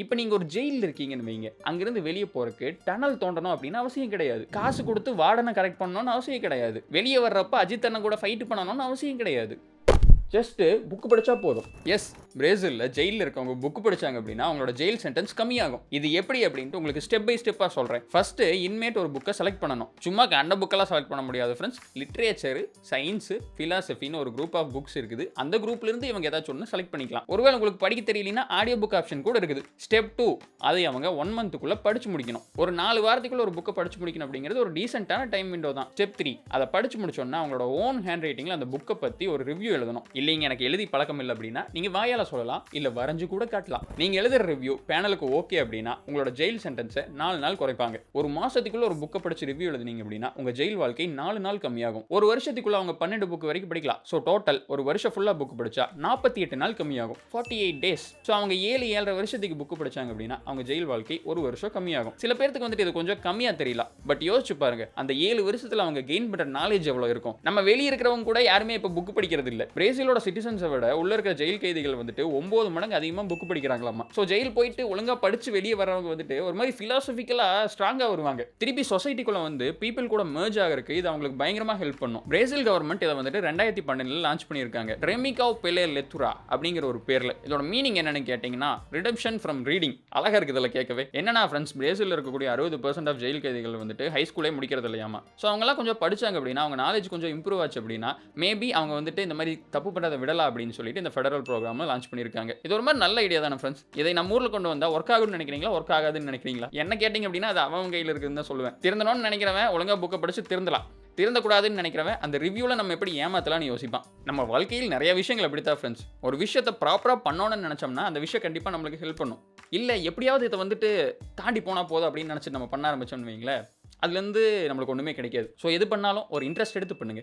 இப்போ நீங்க ஒரு ஜெயில்ல இருக்கீங்கன்னு வைங்க. அங்கிருந்து வெளிய போறக்கு டனல் தோண்டணும் அப்படின்னு அவசியம் கிடையாது. காசு குடுத்து வார்டன கரெக்ட் பண்ணணும்னு அவசியம் கிடையாது. வெளிய வர்றப்ப அஜித் அண்ணன் கூட ஃபைட் பண்ணணும்னு அவசியம் கிடையாது. ஜஸ்ட் புக் படிச்சா போதும். எஸ், பிரேசில்ல ஜெயில்ல இருக்கவங்க புக் படிச்சாங்க அப்படின்னா அவங்களோட ஜெயில் சென்டென்ஸ் கம்மியாகும். இது எப்படி அப்படின்ட்டு உங்களுக்கு ஸ்டெப் பை ஸ்டெப்பா சொல்றேன். ஃபர்ஸ்ட் இன்மேட் ஒரு புக்கை செலக்ட் பண்ணணும். சும்மா கண்ட புக்கெல்லாம் செலக்ட் பண்ண முடியாது ஃப்ரெண்ட்ஸ். லிட்ரேச்சர், சயின்ஸ், பிலாசபின்னு ஒரு குரூப் ஆஃப் புக்ஸ் இருக்குது. அந்த குரூப்ல இருந்து இவங்க ஏதாச்சும் ஒன்று செலக்ட் பண்ணிக்கலாம். ஒருவேளை உங்களுக்கு படிக்க தெரியலனா ஆடியோ புக் ஆப்ஷன் கூட இருக்குது. ஸ்டெப் 2, அதை அவங்க 1 மந்த்துக்குள்ள படிச்சு முடிக்கணும். ஒரு 4 வாரத்துக்குள்ள ஒரு புக்கை படிச்சு முடிக்கணும் அப்படிங்கிறது ஒரு டீசென்ட்டான டைம் விண்டோ தான். ஸ்டெப் 3, அதை படிச்சு முடிச்சோன்னா அவங்களோட ஓன் ஹேண்ட் ரைட்டிங்ல அந்த புக்கை பத்தி ஒரு ரிவ்யூ எழுதணும். இல்லைங்க எனக்கு எழுதி பழக்கம் இல்லை அப்படின்னா நீங்க வாயால சொல்லலாம், இல்ல வரைஞ்சு கூட காட்டலாம். நீங்க எழுதுற ரிவ்யூ பேனலுக்கு ஓகே அப்படின்னா உங்களோட ஜெயில் சென்டென்ஸை 4 நாள் குறைப்பாங்க. ஒரு மாசத்துக்குள்ள ஒரு புக்கை படிச்சு ரிவ்யூ எழுதுனீங்க அப்படின்னா உங்க ஜெயில் வாழ்க்கை 4 நாள் கம்மியாகும். ஒரு வருஷத்துக்குள்ள அவங்க 12 புக் வரைக்கும் படிக்கலாம். ஸோ டோட்டல் ஒரு வருஷம் ஃபுல்லா புக் படிச்சா 48 நாள் கம்மியாகும். 48 டேஸ். ஸோ அவங்க 7-7.5 வருஷத்துக்கு புக் படிச்சாங்க அப்படின்னா அவங்க ஜெயில் வாழ்க்கை ஒரு வருஷம் கம்மியாகும். சில பேருக்கு வந்துட்டு இது கொஞ்சம் கம்மியா தெரியல. பட் யோசிச்சு பாருங்க, அந்த 7 வருஷத்துல அவங்க கெயின் பண்ற நாலேஜ் எவ்வளவு இருக்கும். நம்ம வெளிய இருக்கிறவங்க கூட யாருமே இப்ப புக் படிக்கிறது இல்ல. பிரேசிலோட சிட்டிசன்ஸை விட உள்ள இருக்கிற ஜெயில் கைதிகள் வந்துட்டு 9 மடங்கு அதிகமா புக் படிக்கிறாங்களாமா. சோ ஜெயில் போயிட்டு ஒழுங்கா படிச்சு வெளியே வரவங்க வந்துட்டு ஒரு மாதிரி பிலாசபிக்கலா ஸ்ட்ராங்கா வருவாங்க. திருப்பி சொசைட்டிக்குள்ள வந்து பீப்பிள் கூட மெர்ஜ் ஆகிறதுக்கு இது அவங்களுக்கு பயங்கரமா ஹெல்ப் பண்ணும். பிரேசில் கவர்மெண்ட் இதை வந்துட்டு 2012 லான்ச் பண்ணியிருக்காங்க. ரெமிகாவ் பெலே லெத்துரா அப்படிங்கிற ஒரு பேர்ல. இதோட மீனிங் என்னன்னு கேட்டீங்கன்னா ரிடம்ஷன் ஃப்ரம் ரீடிங். அழகா இருக்குதுல கேட்கவே. என்னன்னா ஃப்ரெண்ட்ஸ், பிரேசில்ல இருக்கக்கூடிய 60% ஆஃப் ஜெயில் கைதிகள் வந்துட்டு ஹை ஸ்கூலே முடிக்கிறது இல்லையாமா. ஸோ அவங்கலாம் கொஞ்சம் படிச்சாங்க அப்படின்னா அவங்க நாலேஜ் கொஞ்சம் இம்ப்ரூவ் ஆச்சு அப்படின்னா மேபி அவங்க வந்துட்டு இந்த மாதிரி தப்பு பண்றதை விடலாம் அப்படின்னு சொல்லிட்டு இந்த ஃபெடரல் ப்ரோக்ராம் லான்ச் பண்ணியிருக்காங்க. இது ஒரு மாதிரி நல்ல ஐடியா தானே ஃப்ரெண்ட்ஸ். இதை நம்ம ஊர்ல கொண்டு வந்தா ஒர்க் ஆகும்னு நினைக்கிறீங்களா, ஒர்க் ஆகாதுன்னு நினைக்கிறீங்களா? என்ன கேட்டிங்க அப்படின்னா அது அவங்க கையில் இருக்குதுன்னு தான் சொல்லுவேன். திருந்தணும்னு நினைக்கிறவன் ஒழுங்கா புக்கை படிச்சு திருந்தலாம். திருந்தக்கூடாதுன்னு நினைக்கிறவன் அந்த ரிவ்யூவில் நம்ம எப்படி ஏமாத்தலாம்னு யோசிப்பான். நம்ம வாழ்க்கையில் நிறைய விஷயங்கள் அப்படித்தான் ஃப்ரெண்ட்ஸ். ஒரு விஷயத்தை ப்ராப்பராக பண்ணணும்னு நினச்சோம்னா அந்த விஷயம் கண்டிப்பாக நம்மளுக்கு ஹெல்ப் பண்ணும். இல்லை எப்படியாவது இதை வந்துட்டு தாண்டி போனால் போதும் அப்படின்னு நினச்சிட்டு நம்ம பண்ண ஆரம்பிச்சோம்னு வைங்களேன், அதுலேருந்து நம்மளுக்கு ஒன்றுமே கிடைக்காது. ஸோ எது பண்ணாலும் ஒரு இன்ட்ரெஸ்ட் எடுத்து பண்ணுங்க.